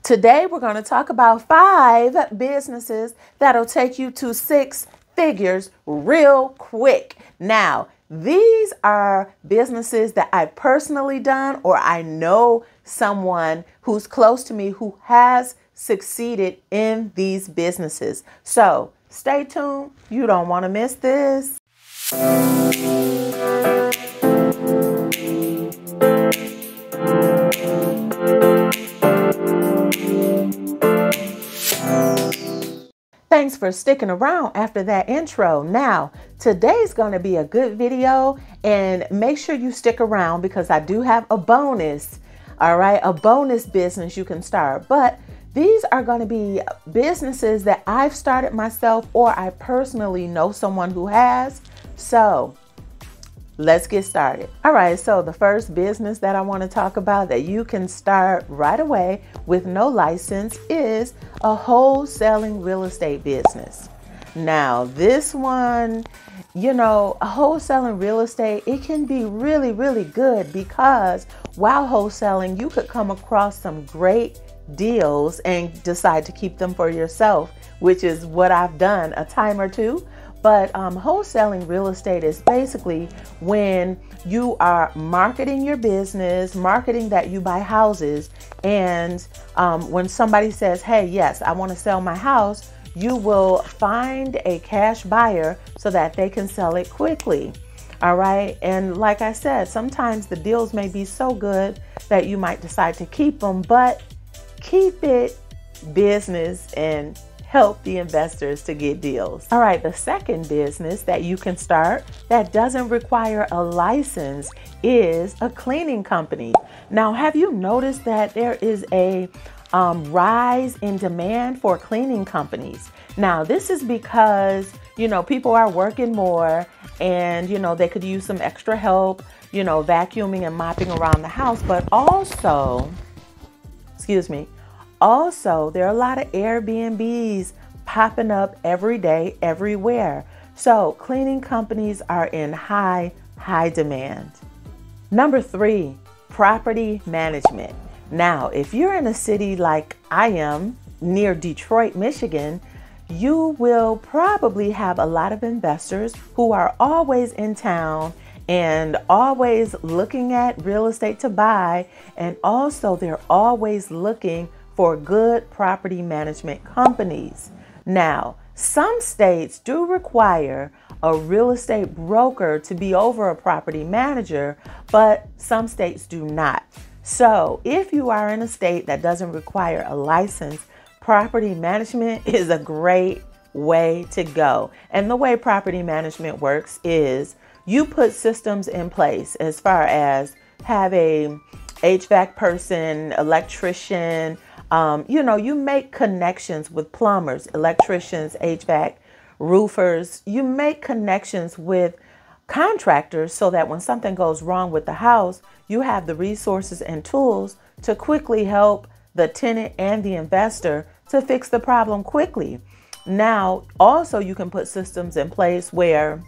Today, we're going to talk about 5 businesses that'll take you to 6 figures real quick. Now, these are businesses that I've personally done, or I know someone who's close to me who has succeeded in these businesses. So stay tuned. You don't want to miss this. Thanks for sticking around after that intro. Now, today's going to be a good video, and make sure you stick around because I do have a bonus. All right, a bonus business you can start. But these are going to be businesses that I've started myself, or I personally know someone who has. So let's get started. All right, so the first business that I want to talk about that you can start right away with no license is a wholesaling real estate business. Now, this one, you know, a wholesaling real estate, it can be really, really good because while wholesaling, you could come across some great deals and decide to keep them for yourself, which is what I've done a time or two. But wholesaling real estate is basically when you are marketing your business, marketing that you buy houses. And when somebody says, hey, yes, I want to sell my house, you will find a cash buyer so that they can sell it quickly. All right. And like I said, sometimes the deals may be so good that you might decide to keep them, but keep it business and help the investors to get deals. All right, the second business that you can start that doesn't require a license is a cleaning company. Now, have you noticed that there is a rise in demand for cleaning companies? Now, this is because, you know, people are working more and, you know, they could use some extra help, you know, vacuuming and mopping around the house, but also, also, there are a lot of Airbnbs popping up every day, everywhere. So cleaning companies are in high demand. Number 3, property management. Now, if you're in a city like I am near Detroit, Michigan, you will probably have a lot of investors who are always in town and always looking at real estate to buy. And also they're always looking for good property management companies. Now, some states do require a real estate broker to be over a property manager, but some states do not. So if you are in a state that doesn't require a license, property management is a great way to go. And the way property management works is you put systems in place as far as have a HVAC person, electrician, you know, you make connections with plumbers, electricians, HVAC, roofers. You make connections with contractors so that when something goes wrong with the house, you have the resources and tools to quickly help the tenant and the investor to fix the problem quickly. Now, also, you can put systems in place where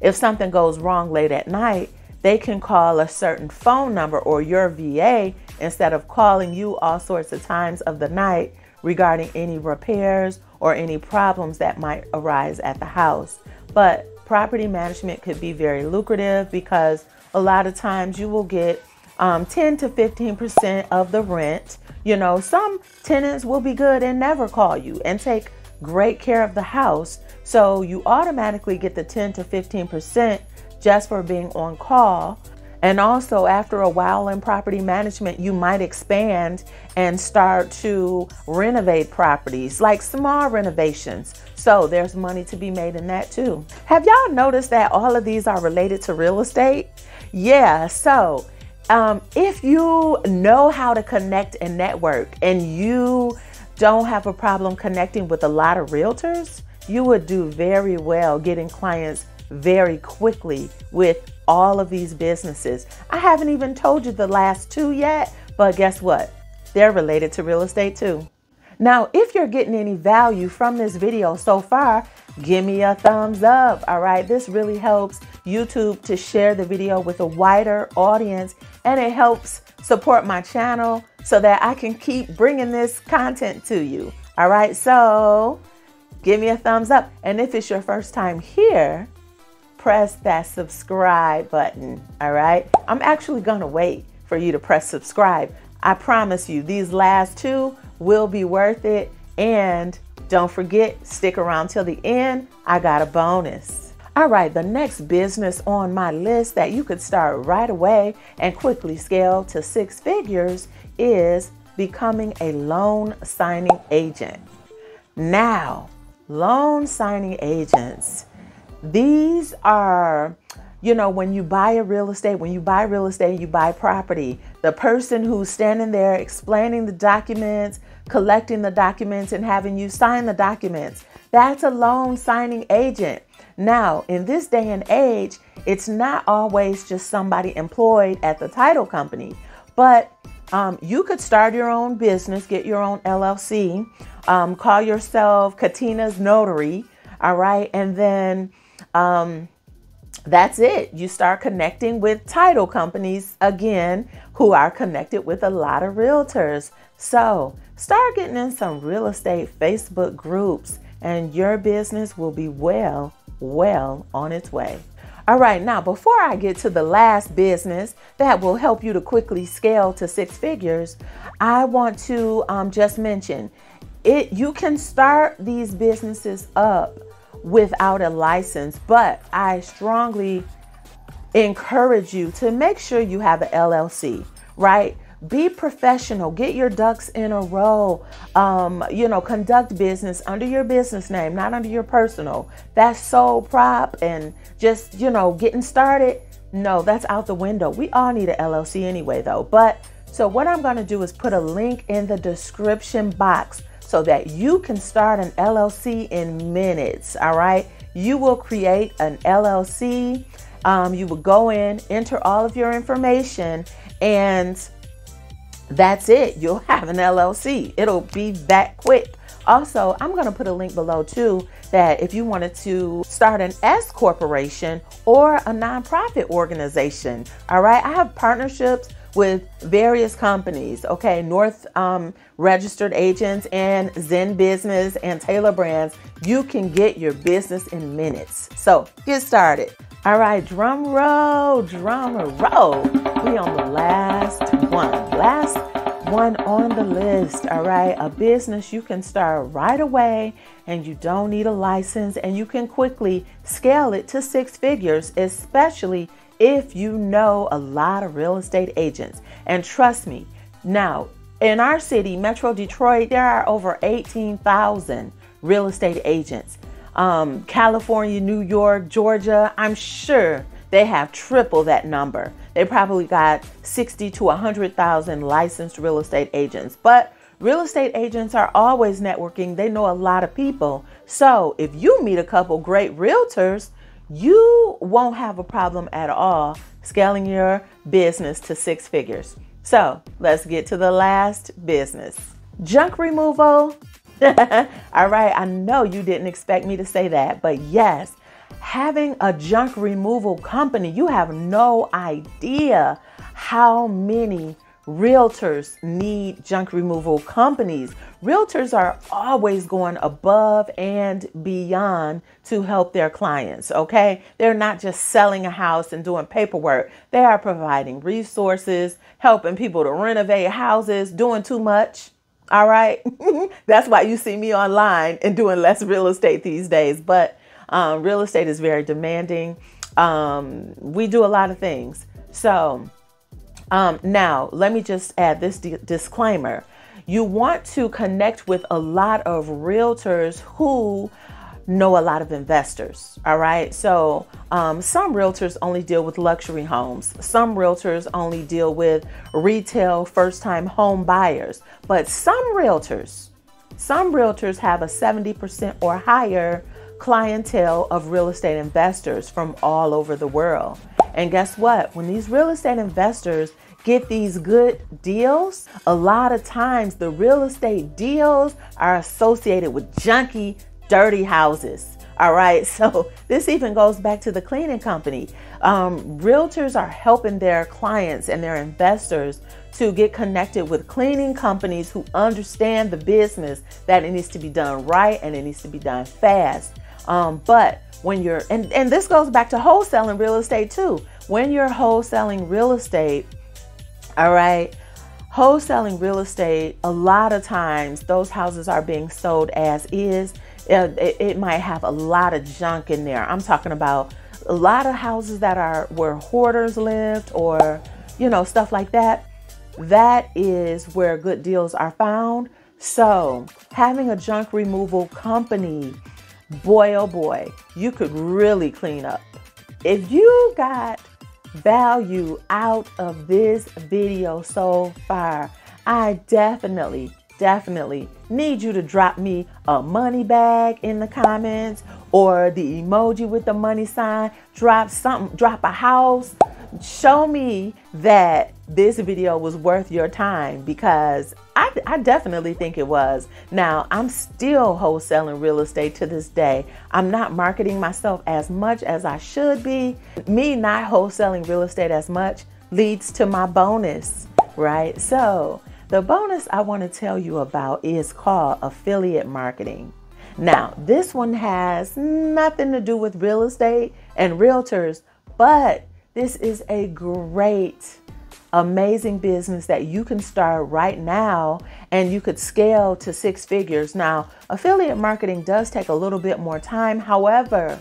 if something goes wrong late at night, they can call a certain phone number or your VA instead of calling you all sorts of times of the night regarding any repairs or any problems that might arise at the house. But property management could be very lucrative because a lot of times you will get 10 to 15% of the rent. You know, some tenants will be good and never call you and take great care of the house. So you automatically get the 10 to 15% just for being on call. And also, after a while in property management, you might expand and start to renovate properties, like small renovations. So there's money to be made in that too. Have y'all noticed that all of these are related to real estate? Yeah, so if you know how to connect and network and you don't have a problem connecting with a lot of realtors, you would do very well getting clients very quickly with all of these businesses. I haven't even told you the last 2 yet, but guess what? They're related to real estate too. Now, if you're getting any value from this video so far, give me a thumbs up. All right. This really helps YouTube to share the video with a wider audience, and it helps support my channel so that I can keep bringing this content to you. All right, so give me a thumbs up. And if it's your first time here, press that subscribe button. All right, I'm actually gonna wait for you to press subscribe. I promise you, these last two will be worth it. And don't forget, stick around till the end. I got a bonus. All right, the next business on my list that you could start right away and quickly scale to 6 figures is becoming a loan signing agent. Now, loan signing agents, these are, you know, when you buy real estate, you buy property, the person who's standing there explaining the documents, collecting the documents, and having you sign the documents, that's a loan signing agent. Now, in this day and age, it's not always just somebody employed at the title company, but you could start your own business, get your own LLC, call yourself Katina's Notary, all right? And then that's it. You start connecting with title companies, again, who are connected with a lot of realtors. So start getting in some real estate Facebook groups and your business will be well on its way. All right, now before I get to the last business that will help you to quickly scale to 6 figures, I want to just mention it. You can start these businesses up without a license, but I strongly encourage you to make sure you have an LLC, right? Be professional, get your ducks in a row, conduct business under your business name, not under your personal. That's sole prop and just, getting started. No, that's out the window. We all need an LLC anyway though. But so what I'm going to do is put a link in the description box so that you can start an LLC in minutes. All right. You will create an LLC. You will go in, enter all of your information, and that's it. You'll have an LLC. It'll be that quick. Also, I'm going to put a link below too that if you wanted to start an S corporation or a nonprofit organization. All right. I have partnerships with various companies. Okay. North registered agents and Zen Business and Taylor Brands. You can get your business in minutes. So get started. All right, drum roll. We on the last one on the list. All right, a business you can start right away and you don't need a license and you can quickly scale it to 6 figures, especially if you know a lot of real estate agents. And trust me, now in our city, Metro Detroit, there are over 18,000 real estate agents. California, New York, Georgia, I'm sure they have triple that number. They probably got 60 to 100,000 licensed real estate agents. But real estate agents are always networking. They know a lot of people. So if you meet a couple great realtors, you won't have a problem at all scaling your business to 6 figures. So let's get to the last business. Junk removal. All right, I know you didn't expect me to say that, but yes, having a junk removal company, you have no idea how many realtors need junk removal companies. Realtors are always going above and beyond to help their clients, okay? They're not just selling a house and doing paperwork. They are providing resources, helping people to renovate houses, doing too much. All right. That's why you see me online and doing less real estate these days. But real estate is very demanding. We do a lot of things. So now let me just add this disclaimer. You want to connect with a lot of realtors who know a lot of investors. All right. So some realtors only deal with luxury homes. Some realtors only deal with retail first-time home buyers. But some realtors have a 70% or higher clientele of real estate investors from all over the world. And guess what? When these real estate investors get these good deals, a lot of times the real estate deals are associated with junky, dirty houses. All right, so this even goes back to the cleaning company. Realtors are helping their clients and their investors to get connected with cleaning companies who understand the business, that it needs to be done right and it needs to be done fast. But when you're, and this goes back to wholesaling real estate too. When you're wholesaling real estate, all right, wholesaling real estate, a lot of times those houses are being sold as is. It might have a lot of junk in there. I'm talking about a lot of houses that are where hoarders lived, or, you know, stuff like that. That is where good deals are found. So having a junk removal company, boy, oh boy, you could really clean up. If you got value out of this video so far, I definitely need you to drop me a money bag in the comments, or the emoji with the money sign. Drop something, drop a house. Show me that this video was worth your time, because I definitely think it was. Now, I'm still wholesaling real estate to this day. I'm not marketing myself as much as I should be. Me not wholesaling real estate as much leads to my bonus, right? So the bonus I want to tell you about is called affiliate marketing. Now, this one has nothing to do with real estate and realtors, but this is a great, amazing business that you can start right now, and you could scale to 6 figures. Now, affiliate marketing does take a little bit more time. However,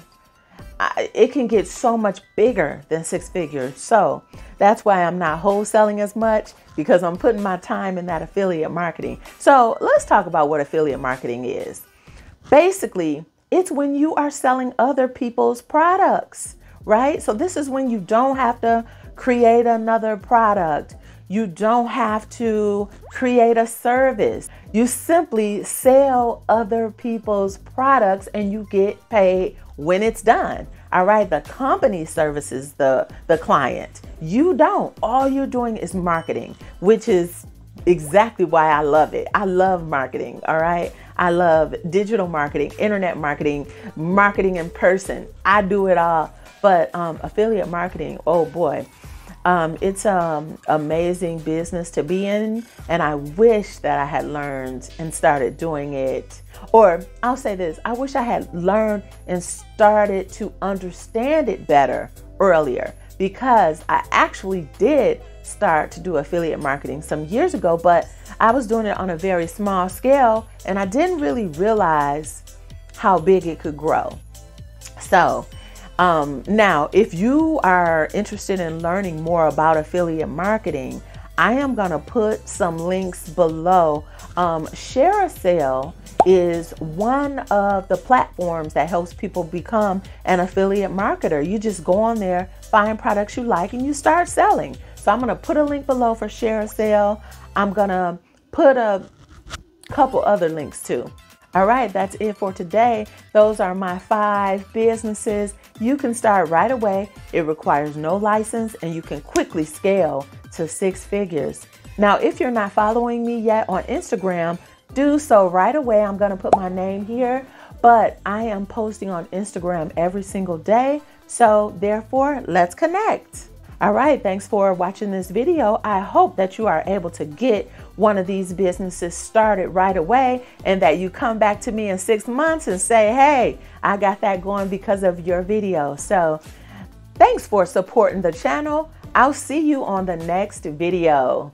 it can get so much bigger than 6 figures. So that's why I'm not wholesaling as much, because I'm putting my time in that affiliate marketing. So let's talk about what affiliate marketing is. Basically, it's when you are selling other people's products, right? So this is when you don't have to create another product. You don't have to create a service. You simply sell other people's products and you get paid when it's done. All right. The company services the client. You don't. All you're doing is marketing, which is exactly why I love it. I love marketing. All right. I love digital marketing, internet marketing, marketing in person. I do it all. But affiliate marketing, oh boy, it's an amazing business to be in. And I wish that I had learned and started doing it. Or I'll say this, I wish I had learned and started to understand it better earlier, because I actually did start to do affiliate marketing some years ago, but I was doing it on a very small scale and I didn't really realize how big it could grow. So now, if you are interested in learning more about affiliate marketing, I am going to put some links below. ShareASale is one of the platforms that helps people become an affiliate marketer. You just go on there, find products you like, and you start selling. So I'm going to put a link below for ShareASale. I'm going to put a couple other links too. All right, that's it for today. Those are my 5 businesses. You can start right away. It requires no license and you can quickly scale to 6 figures. Now, if you're not following me yet on Instagram, do so right away. I'm going to put my name here, but I am posting on Instagram every single day. So therefore, let's connect. All right, thanks for watching this video. I hope that you are able to get one of these businesses started right away, and that you come back to me in 6 months and say, hey, I got that going because of your video. So thanks for supporting the channel. I'll see you on the next video.